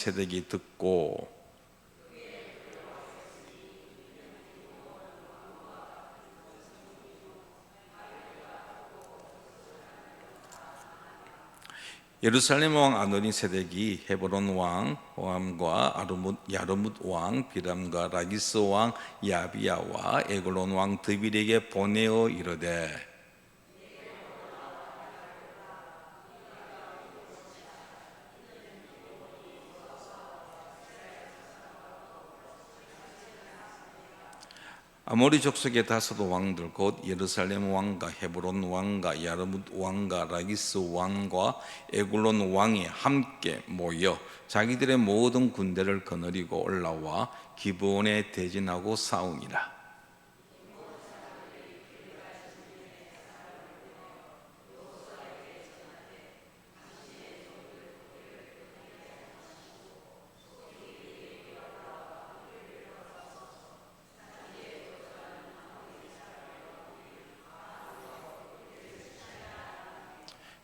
세덱이 듣고 예루살렘 왕 아도니세덱이 헤브론 왕 호함과 야르뭇 왕 비람과 라기스 왕 야비야와 에글론 왕 드빌에게 보내어 이르되 아모리 족속의 다섯 왕들 곧 예루살렘 왕과 헤브론 왕과 야르뭇 왕과 라기스 왕과 에글론 왕이 함께 모여 자기들의 모든 군대를 거느리고 올라와 기브온에 대진하고 싸우니라.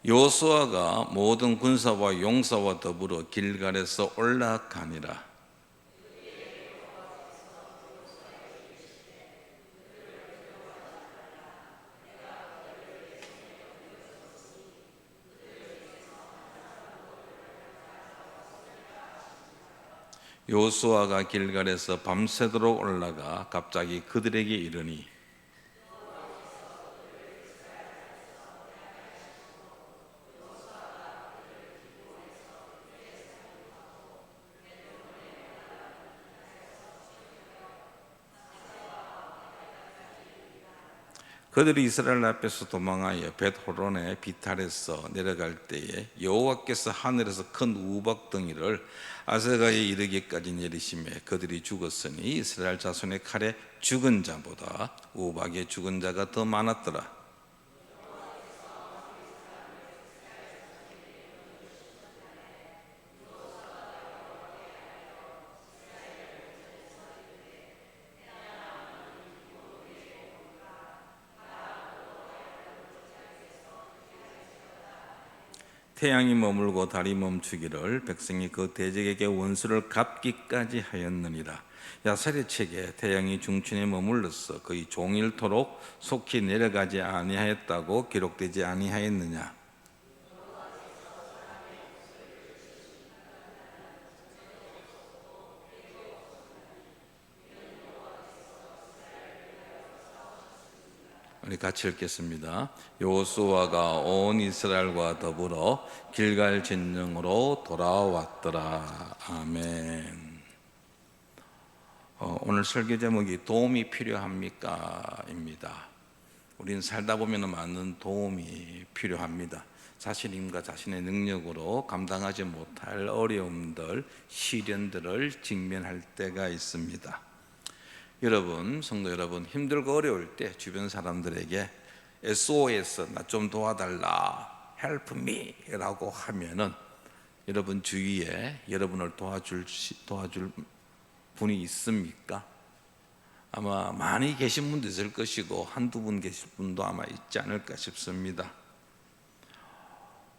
여호수아가 모든 군사와 용사와 더불어 길갈에서 올라가니라. 여호수아가 길갈에서 밤새도록 올라가 갑자기 그들에게 이르니 그들이 이스라엘 앞에서 도망하여 벳호론의 비탈에서 내려갈 때에 여호와께서 하늘에서 큰 우박 덩이를 아세가에 이르기까지 내리시매 그들이 죽었으니 이스라엘 자손의 칼에 죽은 자보다 우박에 죽은 자가 더 많았더라. 태양이 머물고 달이 멈추기를 백성이 그 대적에게 원수를 갚기까지 하였느니라. 야사렛에게 태양이 중춘에 머물러서 거의 종일토록 속히 내려가지 아니하였다고 기록되지 아니하였느냐. 우리 같이 읽겠습니다. 여호수아가 온 이스라엘과 더불어 길갈 진영으로 돌아왔더라. 아멘. 오늘 설교 제목이 도움이 필요합니까? 입니다. 우리는 살다 보면 많은 도움이 필요합니다. 자신임과 자신의 능력으로 감당하지 못할 어려움들, 시련들을 직면할 때가 있습니다. 여러분, 성도 여러분, 힘들고 어려울 때 주변 사람들에게 SOS, 나 좀 도와달라, help me 라고 하면은 여러분 주위에 여러분을 도와줄 분이 있습니까? 아마 많이 계신 분도 있을 것이고 한두 분 계실 분도 아마 있지 않을까 싶습니다.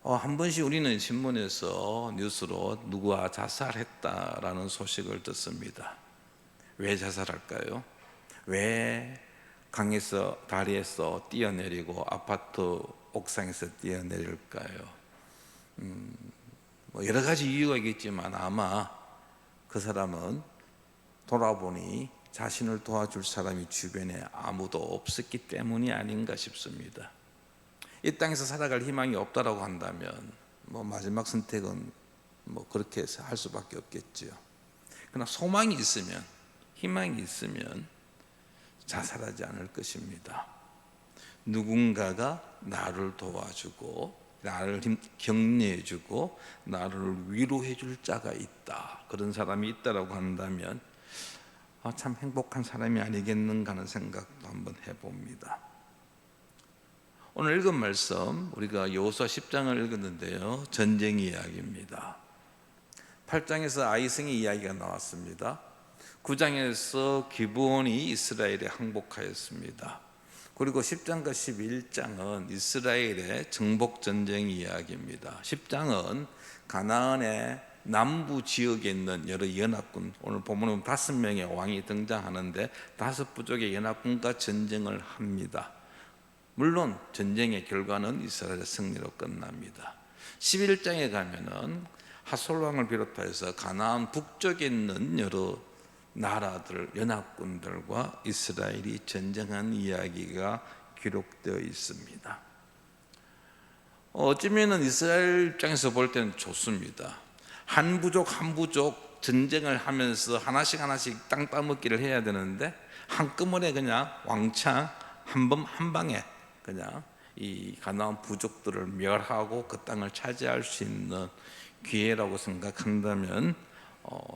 한 번씩 우리는 신문에서 뉴스로 누구가 자살했다라는 소식을 듣습니다. 왜 자살할까요? 왜 강에서 다리에서 뛰어내리고 아파트 옥상에서 뛰어내릴까요? 여러 가지 이유가 있겠지만 아마 그 사람은 돌아보니 자신을 도와줄 사람이 주변에 아무도 없었기 때문이 아닌가 싶습니다. 이 땅에서 살아갈 희망이 없다라고 한다면 마지막 선택은 그렇게 해서 할 수밖에 없겠죠. 그러나 소망이 있으면, 희망이 있으면 자살하지 않을 것입니다. 누군가가 나를 도와주고 나를 격려해주고 나를 위로해줄 자가 있다, 그런 사람이 있다라고 한다면 참 행복한 사람이 아니겠는가 하는 생각도 한번 해봅니다. 오늘 읽은 말씀, 우리가 여호수아 10장을 읽었는데요, 전쟁 이야기입니다. 8장에서 아이성의 이야기가 나왔습니다. 9장에서 기브온이 이스라엘에 항복하였습니다. 그리고 10장과 11장은 이스라엘의 정복 전쟁 이야기입니다. 10장은 가나안의 남부 지역에 있는 여러 연합군, 오늘 본문에 5명의 왕이 등장하는데 5부족의 연합군과 전쟁을 합니다. 물론 전쟁의 결과는 이스라엘의 승리로 끝납니다. 11장에 가면은 하솔 왕을 비롯해서 가나안 북쪽에 있는 여러 나라들, 연합군들과 이스라엘이 전쟁한 이야기가 기록되어 있습니다. 어쩌면 이스라엘 입장에서 볼 때는 좋습니다. 한 부족 한 부족 전쟁을 하면서 하나씩 땅 따먹기를 해야 되는데 한꺼번에 그냥 왕창 한 방에 그냥 이 가나안 부족들을 멸하고 그 땅을 차지할 수 있는 기회라고 생각한다면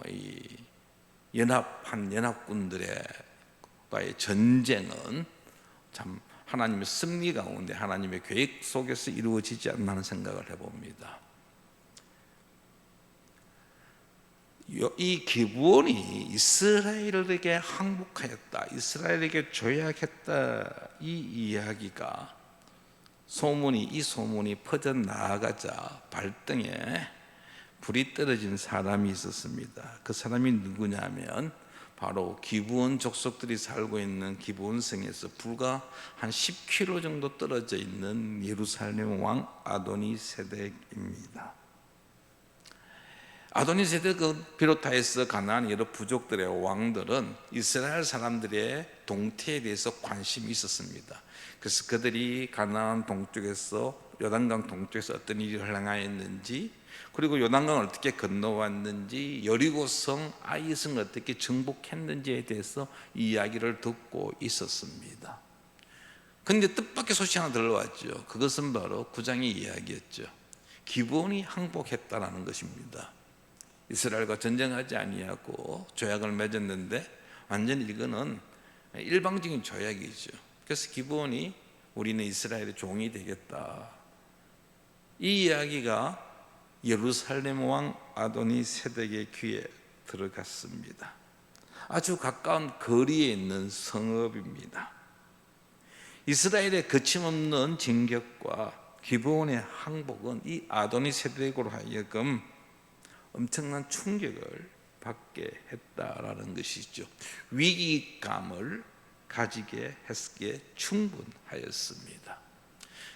이 연합군들과의 전쟁은 참 하나님의 승리 가운데 하나님의 계획 속에서 이루어지지 않나 하는 생각을 해봅니다. 이 기브온이 이스라엘에게 항복하였다, 이스라엘에게 조약했다, 이 이야기가 이 소문이 퍼져 나가자 발등에 불이 떨어진 사람이 있었습니다. 그 사람이 누구냐면 바로 기브온 족속들이 살고 있는 기브온성에서 불과 한 10km 정도 떨어져 있는 예루살렘 왕 아도니세덱입니다. 아도니세덱을 비롯하여서 가나안 여러 부족들의 왕들은 이스라엘 사람들의 동태에 대해서 관심이 있었습니다. 그래서 그들이 가나안 동쪽에서 요단강 동쪽에서 어떤 일이 흘러가였는지, 그리고 요단강을 어떻게 건너왔는지, 여리고성 아이성을 어떻게 정복했는지에 대해서 이야기를 듣고 있었습니다. 그런데 뜻밖의 소식이 하나 들려왔죠. 그것은 바로 9장의 이야기였죠. 기브온이 항복했다라는 것입니다. 이스라엘과 전쟁하지 아니하고 조약을 맺었는데 완전히 이거는 일방적인 조약이죠. 그래서 기브온이 우리는 이스라엘의 종이 되겠다, 이 이야기가 예루살렘 왕 아도니세덱의 귀에 들어갔습니다. 아주 가까운 거리에 있는 성읍입니다. 이스라엘의 거침없는 진격과 기브온의 항복은 이 아도니세덱으로 하여금 엄청난 충격을 받게 했다라는 것이죠. 위기감을 가지게 했기에 충분하였습니다.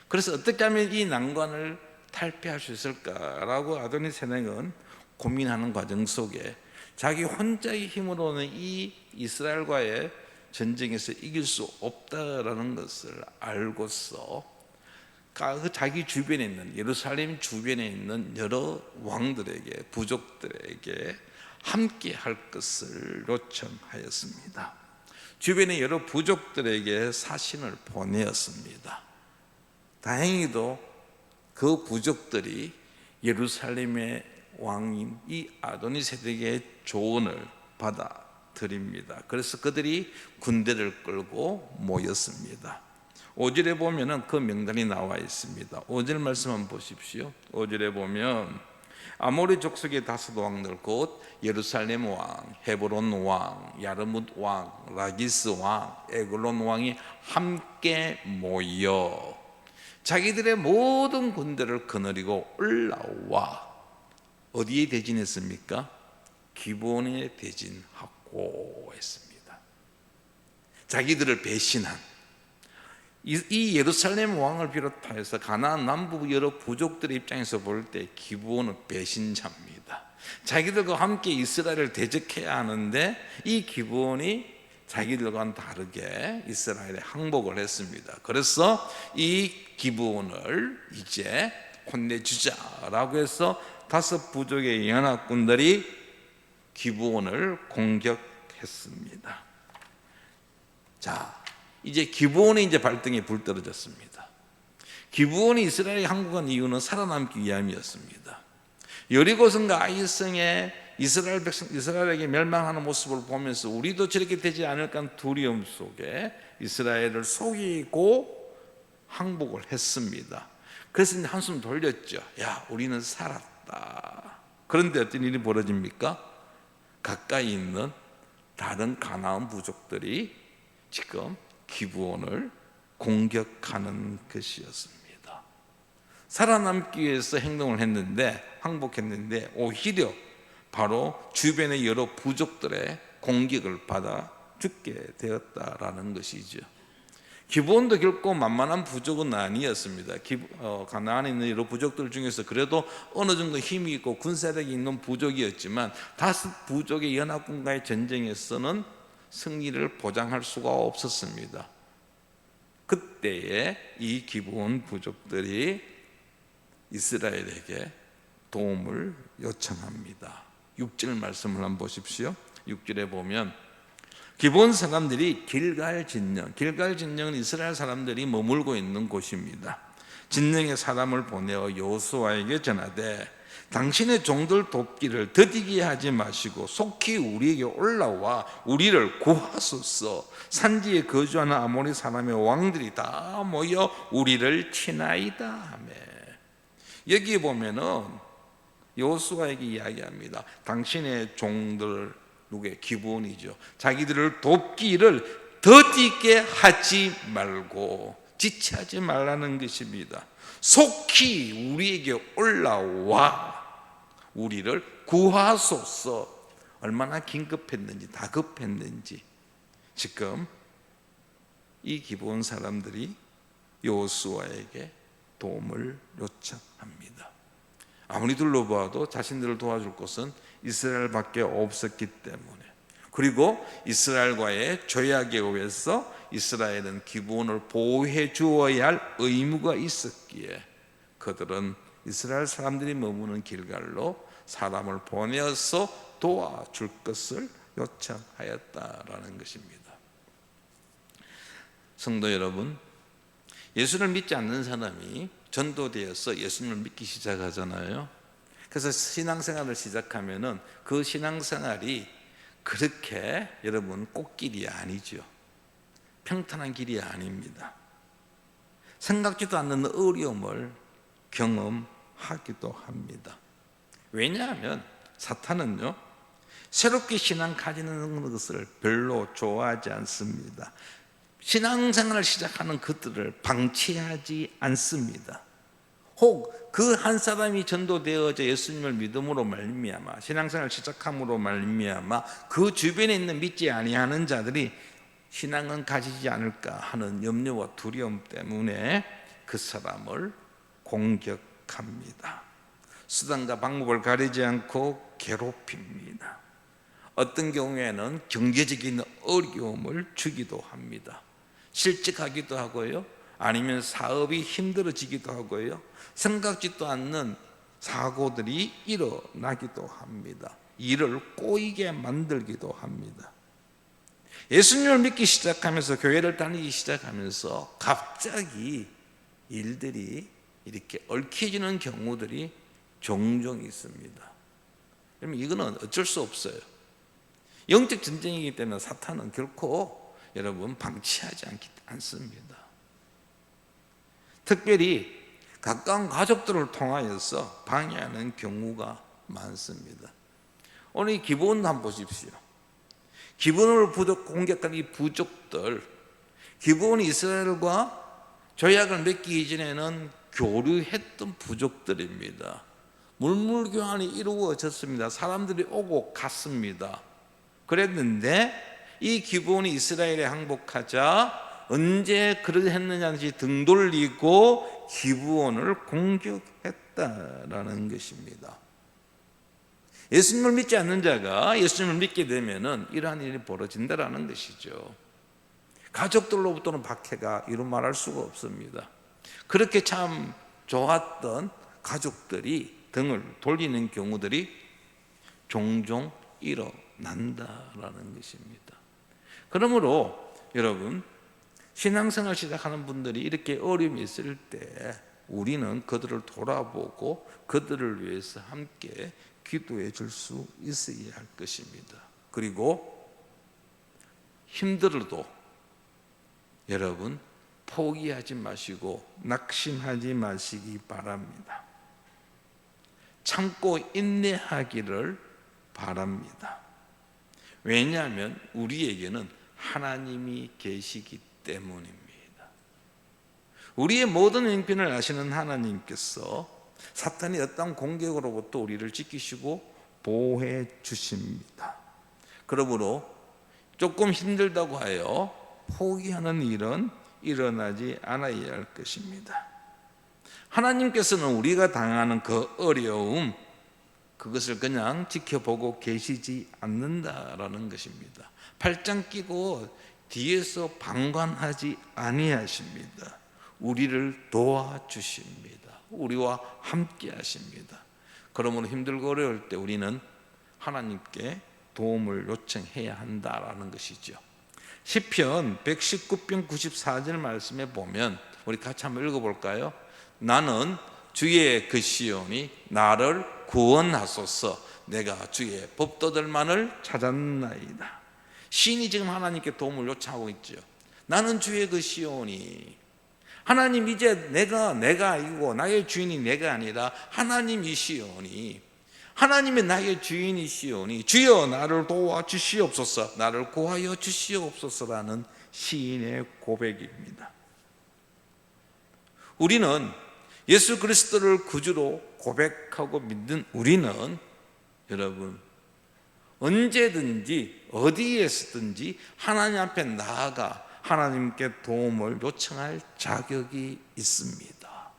그래서 어떻게 하면 이 난관을 탈피할 수 있을까라고 아도니세덱은 고민하는 과정 속에 자기 혼자의 힘으로는 이 이스라엘과의 전쟁에서 이길 수 없다라는 것을 알고서 그 자기 주변에 있는 예루살렘 주변에 있는 여러 왕들에게, 부족들에게 함께 할 것을 요청하였습니다. 주변의 여러 부족들에게 사신을 보내었습니다. 다행히도 그 부족들이 예루살렘의 왕인 이 아도니세덱의 조언을 받아들입니다. 그래서 그들이 군대를 끌고 모였습니다. 5절에 보면은 그 명단이 나와 있습니다. 5절 말씀 한번 보십시오. 5절에 보면 아모리 족속의 5 왕들 곧 예루살렘 왕, 헤브론 왕, 야르뭇 왕, 라기스 왕, 에글론 왕이 함께 모여 자기들의 모든 군대를 거느리고 올라와 어디에 대진했습니까? 기브온에 대진하고 했습니다. 자기들을 배신한 이 예루살렘 왕을 비롯해서 가나안 남부 여러 부족들의 입장에서 볼 때 기브온은 배신자입니다. 자기들과 함께 이스라엘을 대적해야 하는데 이 기브온이 자기들과는 다르게 이스라엘에 항복을 했습니다. 그래서 이 기브온을 이제 혼내주자라고 해서 5 부족의 연합군들이 기브온을 공격했습니다. 자, 이제 기브온이 이제 발등에 불 떨어졌습니다. 기브온이 이스라엘에 항복한 이유는 살아남기 위함이었습니다. 여리고성과 아이성의 이스라엘 백성, 이스라엘에게 멸망하는 모습을 보면서 우리도 저렇게 되지 않을까 하는 두려움 속에 이스라엘을 속이고 항복을 했습니다. 그래서 이제 한숨 돌렸죠. 야, 우리는 살았다. 그런데 어떤 일이 벌어집니까? 가까이 있는 다른 가나안 부족들이 지금 기브온을 공격하는 것이었습니다. 살아남기 위해서 행동을 했는데, 항복했는데 오히려 바로 주변의 여러 부족들의 공격을 받아 죽게 되었다라는 것이죠. 기브온도 결코 만만한 부족은 아니었습니다. 가나안에 있는 여러 부족들 중에서 그래도 어느 정도 힘이 있고 군사력이 있는 부족이었지만 다섯 부족의 연합군과의 전쟁에서는 승리를 보장할 수가 없었습니다. 그때에 이 기브온 부족들이 이스라엘에게 도움을 요청합니다. 6절 말씀을 한번 보십시오. 6절에 보면 기브온 사람들이 길갈 진영은 이스라엘 사람들이 머물고 있는 곳입니다. 진영에 사람을 보내어 여호수아에게 전하되 당신의 종들 돕기를 더디게 하지 마시고 속히 우리에게 올라와 우리를 구하소서. 산지에 거주하는 아모리 사람의 왕들이 다 모여 우리를 치나이다 하며, 여기 보면은 여호수아에게 이야기합니다. 당신의 종들, 누구의 기브온이죠. 자기들을 돕기를 더디게 하지 말고 지체하지 말라는 것입니다. 속히 우리에게 올라와 우리를 구하소서. 얼마나 긴급했는지, 다급했는지 지금 이 기브온 사람들이 여호수아에게 도움을 요청합니다. 아무리 둘러봐도 자신들을 도와줄 곳은 이스라엘밖에 없었기 때문에, 그리고 이스라엘과의 조약에 의해서 이스라엘은 기브온을 보호해 주어야 할 의무가 있었기에 그들은 이스라엘 사람들이 머무는 길갈로 사람을 보내어서 도와줄 것을 요청하였다라는 것입니다. 성도 여러분, 예수를 믿지 않는 사람이 전도되어서 예수님을 믿기 시작하잖아요. 그래서 신앙생활을 시작하면은 그 신앙생활이 그렇게 여러분 꽃길이 아니죠. 평탄한 길이 아닙니다. 생각지도 않는 어려움을 경험하기도 합니다. 왜냐하면 사탄은요, 새롭게 신앙 가지는 것을 별로 좋아하지 않습니다. 신앙생활을 시작하는 그들을 방치하지 않습니다. 혹 그 한 사람이 전도되어져 예수님을 믿음으로 말미암아 신앙생활을 시작함으로 말미암아 그 주변에 있는 믿지 아니하는 자들이 신앙은 가지지 않을까 하는 염려와 두려움 때문에 그 사람을 공격합니다. 수단과 방법을 가리지 않고 괴롭힙니다. 어떤 경우에는 경제적인 어려움을 주기도 합니다. 실직하기도 하고요, 아니면 사업이 힘들어지기도 하고요, 생각지도 않는 사고들이 일어나기도 합니다. 일을 꼬이게 만들기도 합니다. 예수님을 믿기 시작하면서, 교회를 다니기 시작하면서 갑자기 일들이 이렇게 얽혀지는 경우들이 종종 있습니다. 그러면 이거는 어쩔 수 없어요. 영적 전쟁이기 때문에 사탄은 결코 여러분 방치하지 않습니다. 특별히 가까운 가족들을 통하여서 방해하는 경우가 많습니다. 오늘 이 기브온 한번 보십시오. 기브온을 공격한 이 부족들, 기브온이 이스라엘과 조약을 맺기 이전에는 교류했던 부족들입니다. 물물교환이 이루어졌습니다. 사람들이 오고 갔습니다. 그랬는데 이 기브온이 이스라엘에 항복하자 언제 그렇게 했느냐는지 등 돌리고 기브온을 공격했다라는 것입니다. 예수님을 믿지 않는 자가 예수님을 믿게 되면은 이러한 일이 벌어진다라는 것이죠. 가족들로부터는 박해가 이루 말할 수가 없습니다. 그렇게 참 좋았던 가족들이 등을 돌리는 경우들이 종종 일어난다라는 것입니다. 그러므로 여러분, 신앙생활 시작하는 분들이 이렇게 어려움이 있을 때 우리는 그들을 돌아보고 그들을 위해서 함께 기도해 줄 수 있어야 할 것입니다. 그리고 힘들어도 여러분 포기하지 마시고 낙심하지 마시기 바랍니다. 참고 인내하기를 바랍니다. 왜냐하면 우리에게는 하나님이 계시기 때문입니다. 우리의 모든 형편을 아시는 하나님께서 사탄이 어떤 공격으로부터 우리를 지키시고 보호해 주십니다. 그러므로 조금 힘들다고 하여 포기하는 일은 일어나지 않아야 할 것입니다. 하나님께서는 우리가 당하는 그 어려움, 그것을 그냥 지켜보고 계시지 않는다라는 것입니다. 팔짱 끼고 뒤에서 방관하지 아니하십니다. 우리를 도와주십니다. 우리와 함께 하십니다. 그러므로 힘들고 어려울 때 우리는 하나님께 도움을 요청해야 한다라는 것이죠. 시편 119편 94절 말씀에 보면 우리 같이 한번 읽어볼까요? 나는 주의 그 시온이 나를 구원하소서. 내가 주의 법도들만을 찾았나이다. 시인이 지금 하나님께 도움을 요청하고 있죠. 나는 주의 그 시온이, 하나님 이제 내가 아니고 나의 주인이 내가 아니라 하나님이 시온이, 하나님의 나의 주인이 시온이, 주여 나를 도와주시옵소서, 나를 구하여 주시옵소서라는 시인의 고백입니다. 우리는 예수 그리스도를 구주로 고백하고 믿는 우리는 여러분 언제든지 어디에서든지 하나님 앞에 나아가 하나님께 도움을 요청할 자격이 있습니다.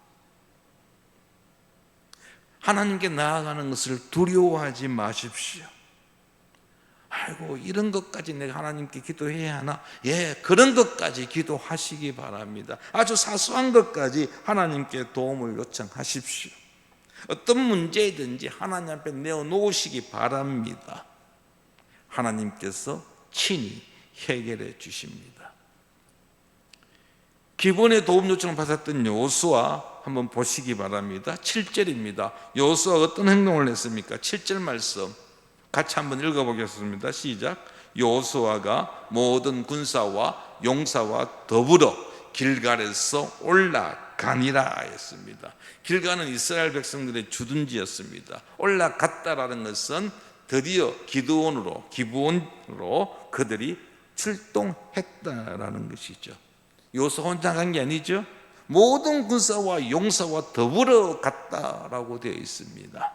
하나님께 나아가는 것을 두려워하지 마십시오. 아이고 이런 것까지 내가 하나님께 기도해야 하나? 예, 그런 것까지 기도하시기 바랍니다. 아주 사소한 것까지 하나님께 도움을 요청하십시오. 어떤 문제이든지 하나님 앞에 내어놓으시기 바랍니다. 하나님께서 친히 해결해 주십니다. 기본의 도움 요청을 받았던 여호수아 한번 보시기 바랍니다. 7절입니다. 여호수아가 어떤 행동을 했습니까? 7절 말씀 같이 한번 읽어보겠습니다. 시작. 여호수아가 모든 군사와 용사와 더불어 길갈에서 올라가니라 했습니다. 길갈은 이스라엘 백성들의 주둔지였습니다. 올라갔다라는 것은 드디어 기브온으로 그들이 출동했다라는 것이죠. 여호수아 혼자 간 게 아니죠. 모든 군사와 용사와 더불어 갔다라고 되어 있습니다.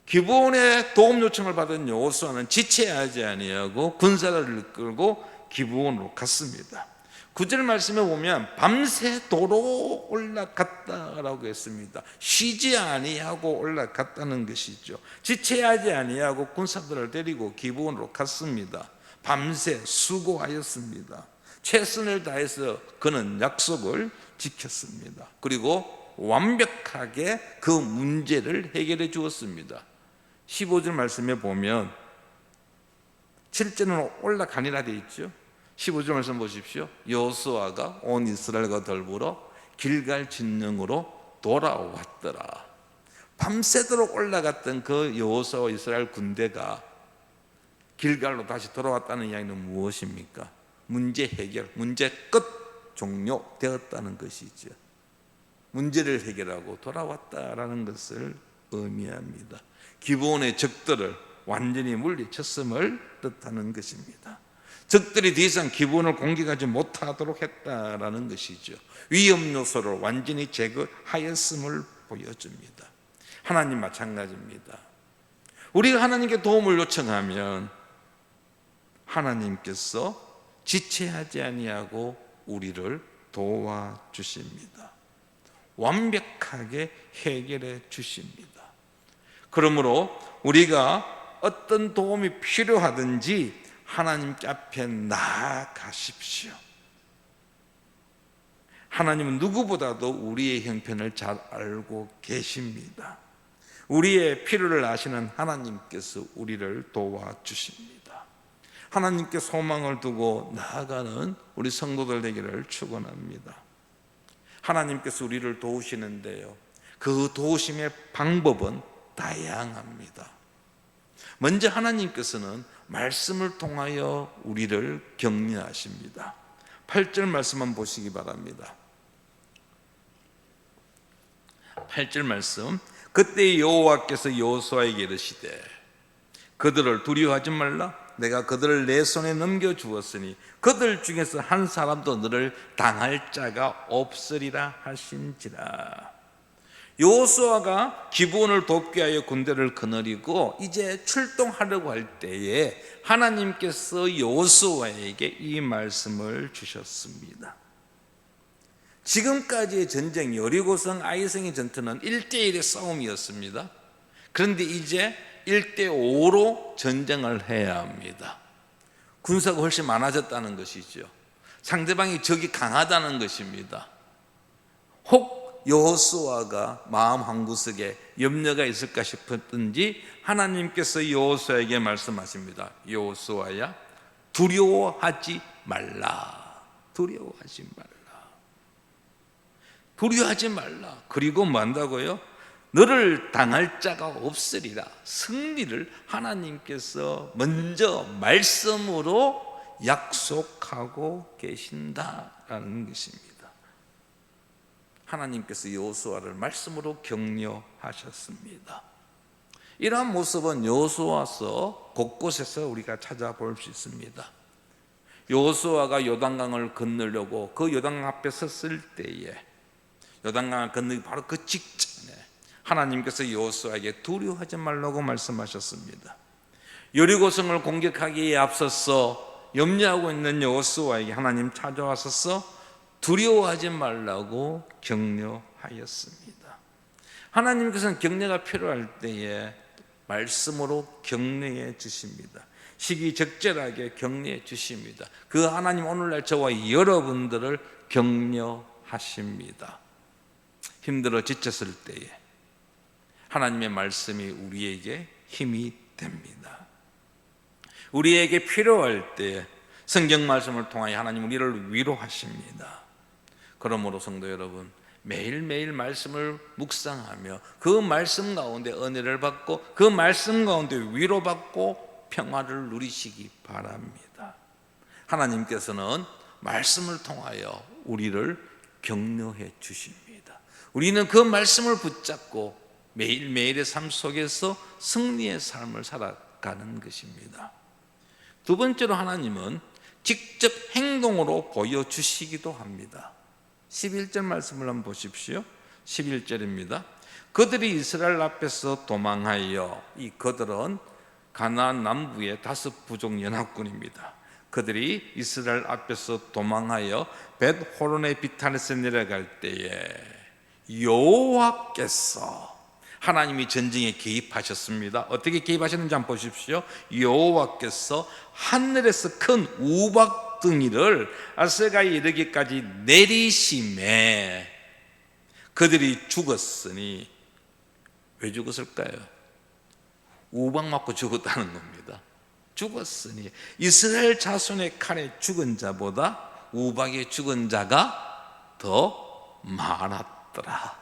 기브온의 도움 요청을 받은 여호수아는 지체하지 아니하고 군사를 끌고 기브온으로 갔습니다. 9절 말씀에 보면 밤새도록 올라갔다라고 했습니다. 쉬지 아니하고 올라갔다는 것이죠. 지체하지 아니하고 군사들을 데리고 기브온으로 갔습니다. 밤새 수고하였습니다. 최선을 다해서 그는 약속을 지켰습니다. 그리고 완벽하게 그 문제를 해결해 주었습니다. 15절 말씀에 보면 7절은 올라가니라 되어 있죠. 15절 말씀 보십시오. 여호수아가 온 이스라엘과 더불어 길갈 진영으로 돌아왔더라. 밤새도록 올라갔던 그 여호수아와 이스라엘 군대가 길갈로 다시 돌아왔다는 이야기는 무엇입니까? 문제 해결, 문제 끝 종료되었다는 것이죠. 문제를 해결하고 돌아왔다라는 것을 의미합니다. 기브온의 적들을 완전히 물리쳤음을 뜻하는 것입니다. 적들이 더 이상 기브온을 공격하지 못하도록 했다라는 것이죠. 위험 요소를 완전히 제거하였음을 보여줍니다. 하나님 마찬가지입니다. 우리가 하나님께 도움을 요청하면 하나님께서 지체하지 아니하고 우리를 도와주십니다. 완벽하게 해결해 주십니다. 그러므로 우리가 어떤 도움이 필요하든지 하나님 앞에 나아가십시오. 하나님은 누구보다도 우리의 형편을 잘 알고 계십니다. 우리의 필요를 아시는 하나님께서 우리를 도와주십니다. 하나님께 소망을 두고 나아가는 우리 성도들 되기를 축원합니다. 하나님께서 우리를 도우시는데요, 그 도우심의 방법은 다양합니다. 먼저 하나님께서는 말씀을 통하여 우리를 격려하십니다. 8절 말씀만 보시기 바랍니다. 8절 말씀. 그때 여호와께서 여호수아에게 이르시되 그들을 두려워하지 말라. 내가 그들을 내 손에 넘겨주었으니 그들 중에서 한 사람도 너를 당할 자가 없으리라 하신지라. 여호수아가 기브온을 돕기 위하여 군대를 거느리고 이제 출동하려고 할 때에 하나님께서 여호수아에게 이 말씀을 주셨습니다. 지금까지의 전쟁, 여리고성 아이성의 전투는 1대1의 싸움이었습니다. 그런데 이제 1대5로 전쟁을 해야 합니다. 군사가 훨씬 많아졌다는 것이죠. 상대방이 적이 강하다는 것입니다. 혹 여호수아가 마음 한구석에 염려가 있을까 싶었든지 하나님께서 여호수아에게 말씀하십니다. 여호수아야, 두려워하지 말라. 두려워하지 말라. 두려워하지 말라. 그리고 뭐 한다고요? 너를 당할 자가 없으리라. 승리를 하나님께서 먼저 말씀으로 약속하고 계신다라는 것입니다. 하나님께서 여호수아를 말씀으로 격려하셨습니다. 이러한 모습은 여호수아서 곳곳에서 우리가 찾아볼 수 있습니다. 여호수아가 요단강을 건너려고 그 요단강 앞에 섰을 때에, 요단강을 건너기 바로 그 직전에 하나님께서 여호수아에게 두려워하지 말라고 말씀하셨습니다. 여리고성을 공격하기에 앞서서 염려하고 있는 여호수아에게 하나님 찾아와서 두려워하지 말라고 격려하였습니다. 하나님께서는 격려가 필요할 때에 말씀으로 격려해 주십니다. 시기적절하게 격려해 주십니다. 그 하나님 오늘날 저와 여러분들을 격려하십니다. 힘들어 지쳤을 때에 하나님의 말씀이 우리에게 힘이 됩니다. 우리에게 필요할 때 성경 말씀을 통하여 하나님 우리를 위로하십니다. 그러므로 성도 여러분, 매일매일 말씀을 묵상하며 그 말씀 가운데 은혜를 받고 그 말씀 가운데 위로받고 평화를 누리시기 바랍니다. 하나님께서는 말씀을 통하여 우리를 격려해 주십니다. 우리는 그 말씀을 붙잡고 매일매일의 삶 속에서 승리의 삶을 살아가는 것입니다. 두 번째로 하나님은 직접 행동으로 보여주시기도 합니다. 11절 말씀을 한번 보십시오. 11절입니다. 그들이 이스라엘 앞에서 도망하여, 이 그들은 가나안 남부의 다섯 부족 연합군입니다. 그들이 이스라엘 앞에서 도망하여 벳호론의 비탈에서 내려갈 때에 여호와께서, 하나님이 전쟁에 개입하셨습니다. 어떻게 개입하셨는지 한번 보십시오. 여호와께서 하늘에서 큰 우박덩이를 아스가에 이르기까지 내리심에 그들이 죽었으니, 왜 죽었을까요? 우박 맞고 죽었다는 겁니다. 죽었으니 이스라엘 자손의 칼에 죽은 자보다 우박에 죽은 자가 더 많았더라.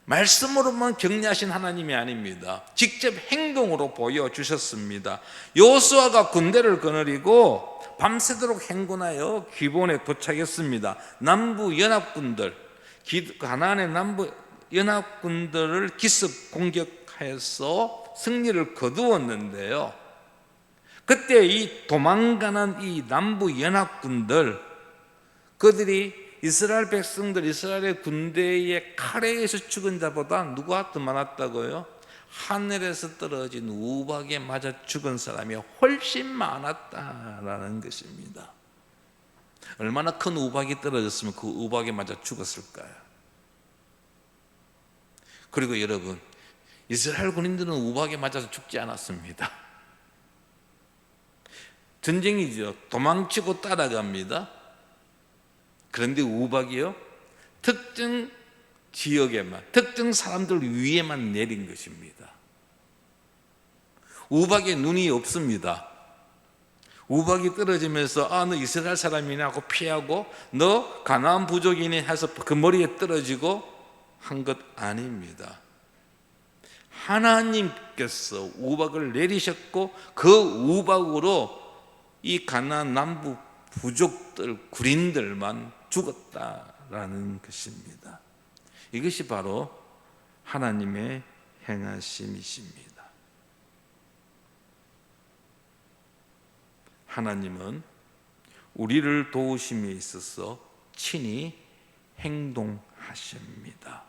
말씀으로만 격려하신 하나님이 아닙니다. 직접 행동으로 보여주셨습니다. 여호수아가 군대를 거느리고 밤새도록 행군하여 기브온에 도착했습니다. 남부 연합군들, 가나안의 남부 연합군들을 기습 공격해서 승리를 거두었는데요, 그때 이 도망가는 이 남부 연합군들, 그들이 이스라엘 백성들, 이스라엘의 군대의 칼에 의해서 죽은 자보다 누가 더 많았다고요? 하늘에서 떨어진 우박에 맞아 죽은 사람이 훨씬 많았다라는 것입니다. 얼마나 큰 우박이 떨어졌으면 그 우박에 맞아 죽었을까요? 그리고 여러분, 이스라엘 군인들은 우박에 맞아서 죽지 않았습니다. 전쟁이죠. 도망치고 따라갑니다. 그런데 우박이요, 특정 지역에만, 특정 사람들 위에만 내린 것입니다. 우박에 눈이 없습니다. 우박이 떨어지면서 너 이스라엘 사람이냐 하고 피하고, 너 가나안 부족이니 해서 그 머리에 떨어지고 한 것 아닙니다. 하나님께서 우박을 내리셨고 그 우박으로 이 가나안 남부 부족들, 군인들만 죽었다라는 것입니다. 이것이 바로 하나님의 행하심이십니다. 하나님은 우리를 도우심에 있어서 친히 행동하십니다. 하십니다.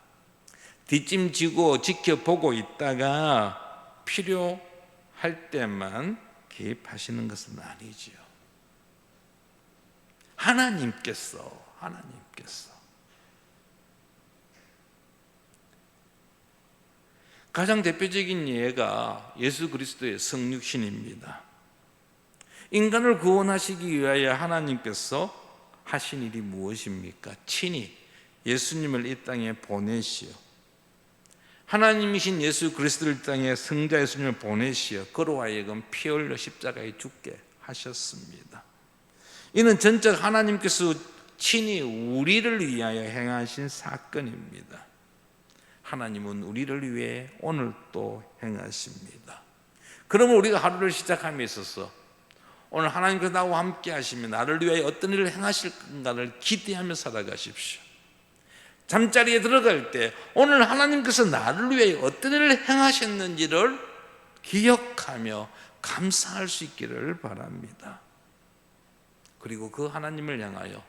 뒷짐지고 지켜보고 있다가 필요할 때만 개입하시는 것은 아니지요. 하나님께서 가장 대표적인 예가 예수 그리스도의 성육신입니다. 인간을 구원하시기 위하여 하나님께서 하신 일이 무엇입니까? 친히 예수님을 이 땅에 보내시어 하나님이신 예수 그리스도를 이 땅에 성자 예수님을 보내시어 그로 하여금 피 흘려 십자가에 죽게 하셨습니다. 이는 전적 하나님께서 친히 우리를 위하여 행하신 사건입니다. 하나님은 우리를 위해 오늘 또 행하십니다. 그러면 우리가 하루를 시작함에 있어서 오늘 하나님께서 나와 함께 하시면 나를 위하여 어떤 일을 행하실 건가를 기대하며 살아가십시오. 잠자리에 들어갈 때 오늘 하나님께서 나를 위하여 어떤 일을 행하셨는지를 기억하며 감사할 수 있기를 바랍니다. 그리고 그 하나님을 향하여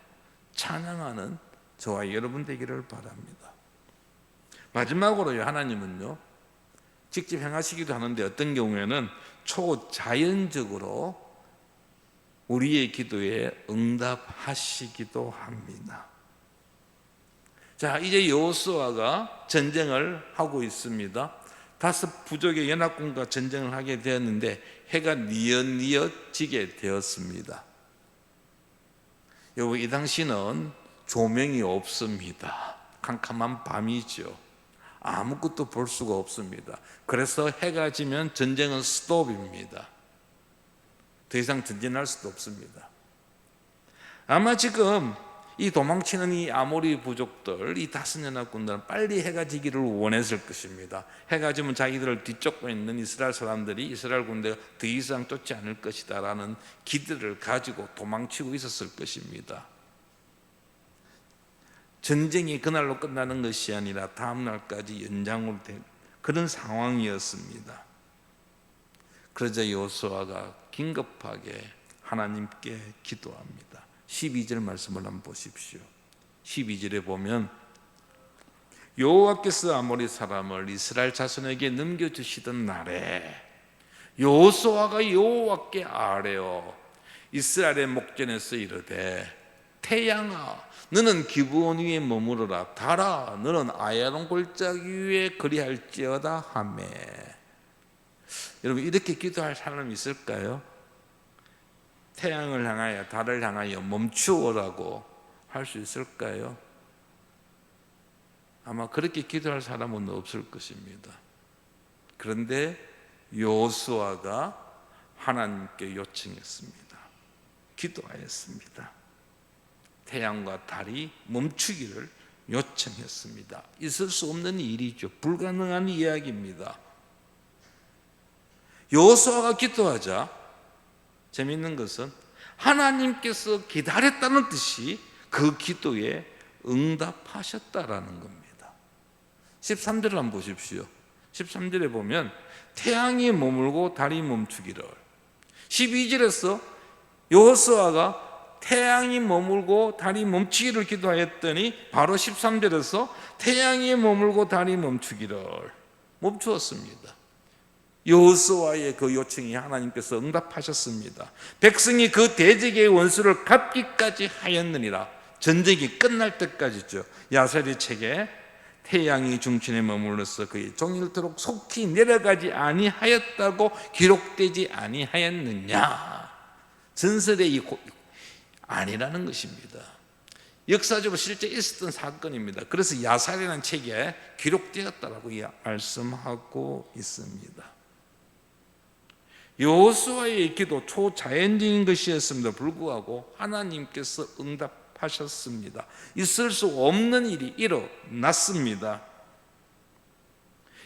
찬양하는 저와 여러분 되기를 바랍니다. 마지막으로요, 하나님은요 직접 행하시기도 하는데 어떤 경우에는 초자연적으로 우리의 기도에 응답하시기도 합니다. 자, 이제 여호수아가 전쟁을 하고 있습니다. 5 부족의 연합군과 전쟁을 하게 되었는데 해가 뉘엿뉘엿 지게 되었습니다. 여러분, 이 당시는 조명이 없습니다. 캄캄한 밤이죠. 아무것도 볼 수가 없습니다. 그래서 해가 지면 전쟁은 스톱입니다. 더 이상 전진할 수도 없습니다. 아마 지금 이 도망치는 이 아모리 부족들, 이 5 연합군들은 빨리 해가 지기를 원했을 것입니다. 해가 지면 자기들을 뒤쫓고 있는 이스라엘 사람들이 이스라엘 군대가 더 이상 쫓지 않을 것이다 라는 기대를 가지고 도망치고 있었을 것입니다. 전쟁이 그날로 끝나는 것이 아니라 다음 날까지 연장으로 된 그런 상황이었습니다. 그러자 여호수아가 긴급하게 하나님께 기도합니다. 12절 말씀을 한번 보십시오. 12절에 보면 여호와께서 아모리 사람을 이스라엘 자손에게 넘겨주시던 날에 여호수아가 여호와께 아뢰어 이스라엘의 목전에서 이르되 태양아 너는 기브온 위에 머무르라 달아 너는 아야론 골짜기 위에 그리할지어다 하매. 여러분, 이렇게 기도할 사람이 있을까요? 태양을 향하여 달을 향하여 멈추어라고 할 수 있을까요? 아마 그렇게 기도할 사람은 없을 것입니다. 그런데 여호수아가 하나님께 요청했습니다. 기도하였습니다. 태양과 달이 멈추기를 요청했습니다. 있을 수 없는 일이죠. 불가능한 이야기입니다. 여호수아가 기도하자 재미있는 것은 하나님께서 기다렸다는 뜻이 그 기도에 응답하셨다라는 겁니다. 13절을 한번 보십시오. 13절에 보면 태양이 머물고 달이 멈추기를. 12절에서 여호수아가 태양이 머물고 달이 멈추기를 기도하였더니 바로 13절에서 태양이 머물고 달이 멈추기를 멈추었습니다. 여호수아의 그 요청이 하나님께서 응답하셨습니다. 백성이 그 대적의 원수를 갚기까지 하였느니라. 전쟁이 끝날 때까지죠. 야살의 책에 태양이 중천에 머물러서 그의 종일토록 속히 내려가지 아니하였다고 기록되지 아니하였느냐. 전설의 아니라는 것입니다. 역사적으로 실제 있었던 사건입니다. 그래서 야살이라는 책에 기록되었다라고 말씀하고 있습니다. 여호수아의 기도 초자연적인 것이었음에도 불구하고 하나님께서 응답하셨습니다. 있을 수 없는 일이 일어났습니다.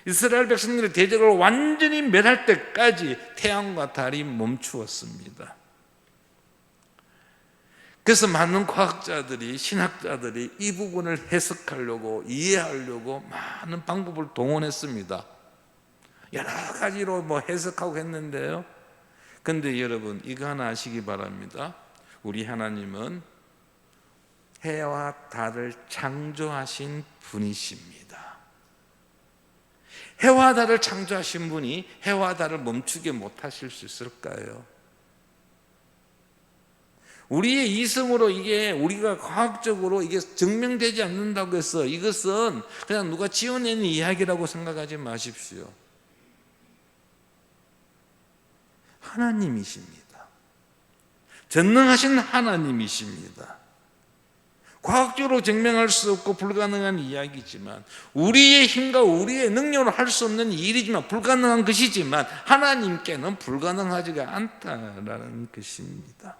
이스라엘 백성들의 대적을 완전히 멸할 때까지 태양과 달이 멈추었습니다. 그래서 많은 과학자들이, 신학자들이 이 부분을 해석하려고, 이해하려고 많은 방법을 동원했습니다. 여러 가지로 해석하고 했는데요. 근데 여러분, 이거 하나 아시기 바랍니다. 우리 하나님은 해와 달을 창조하신 분이십니다. 해와 달을 창조하신 분이 해와 달을 멈추게 못하실 수 있을까요? 우리의 이성으로 이게 우리가 과학적으로 이게 증명되지 않는다고 해서 이것은 그냥 누가 지어낸 이야기라고 생각하지 마십시오. 하나님이십니다. 전능하신 하나님이십니다. 과학적으로 증명할 수 없고 불가능한 이야기지만 우리의 힘과 우리의 능력으로 할 수 없는 일이지만 불가능한 것이지만 하나님께는 불가능하지가 않다라는 것입니다.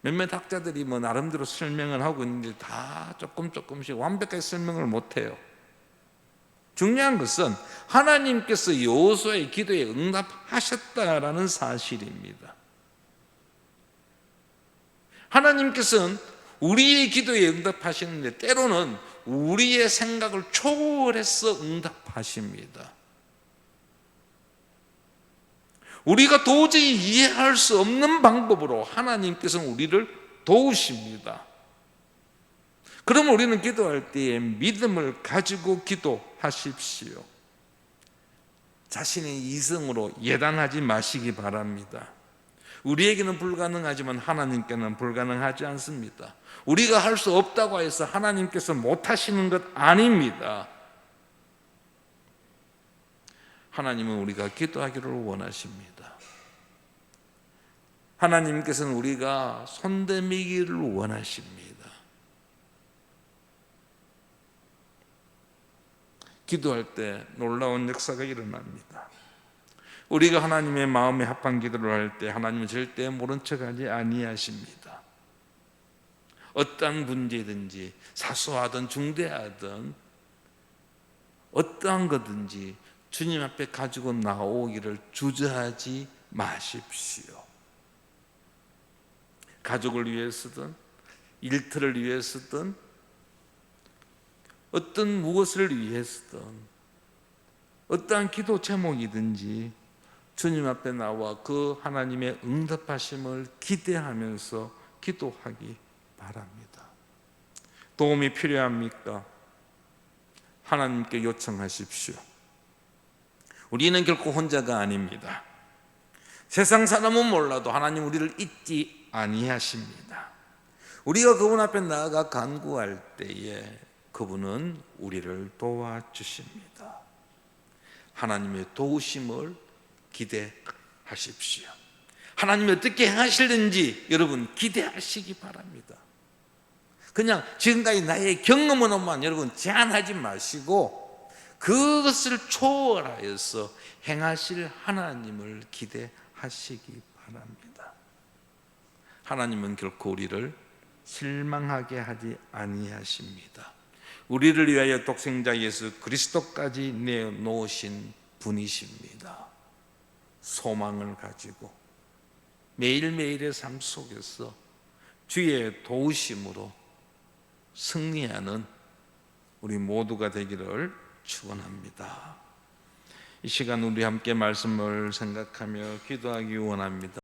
몇몇 학자들이 나름대로 설명을 하고 있는데 다 조금씩 완벽하게 설명을 못해요. 중요한 것은 하나님께서 여호수아의 기도에 응답하셨다라는 사실입니다. 하나님께서는 우리의 기도에 응답하시는데 때로는 우리의 생각을 초월해서 응답하십니다. 우리가 도저히 이해할 수 없는 방법으로 하나님께서는 우리를 도우십니다. 그러면 우리는 기도할 때에 믿음을 가지고 기도하십시오. 자신의 이성으로 예단하지 마시기 바랍니다. 우리에게는 불가능하지만 하나님께는 불가능하지 않습니다. 우리가 할 수 없다고 해서 하나님께서 못하시는 것 아닙니다. 하나님은 우리가 기도하기를 원하십니다. 하나님께서는 우리가 손대미기를 원하십니다. 기도할 때 놀라운 역사가 일어납니다. 우리가 하나님의 마음에 합한 기도를 할 때 하나님은 절대 모른 척하지 아니하십니다. 어떠한 문제든지 사소하든 중대하든 어떠한 것든지 주님 앞에 가지고 나오기를 주저하지 마십시오. 가족을 위해서든 일터를 위해서든 어떤 무엇을 위해서든 어떠한 기도 제목이든지 주님 앞에 나와 그 하나님의 응답하심을 기대하면서 기도하기 바랍니다. 도움이 필요합니까? 하나님께 요청하십시오. 우리는 결코 혼자가 아닙니다. 세상 사람은 몰라도 하나님 우리를 잊지 아니하십니다. 우리가 그분 앞에 나아가 간구할 때에 그분은 우리를 도와주십니다. 하나님의 도우심을 기대하십시오. 하나님이 어떻게 하실는지 여러분 기대하시기 바랍니다. 그냥 지금까지 나의 경험으로만 여러분 제한하지 마시고 그것을 초월하여서 행하실 하나님을 기대하시기 바랍니다. 하나님은 결코 우리를 실망하게 하지 아니하십니다. 우리를 위하여 독생자 예수 그리스도까지 내놓으신 분이십니다. 소망을 가지고 매일매일의 삶 속에서 주의 도우심으로 승리하는 우리 모두가 되기를 축원합니다. 이 시간 우리 함께 말씀을 생각하며 기도하기 원합니다.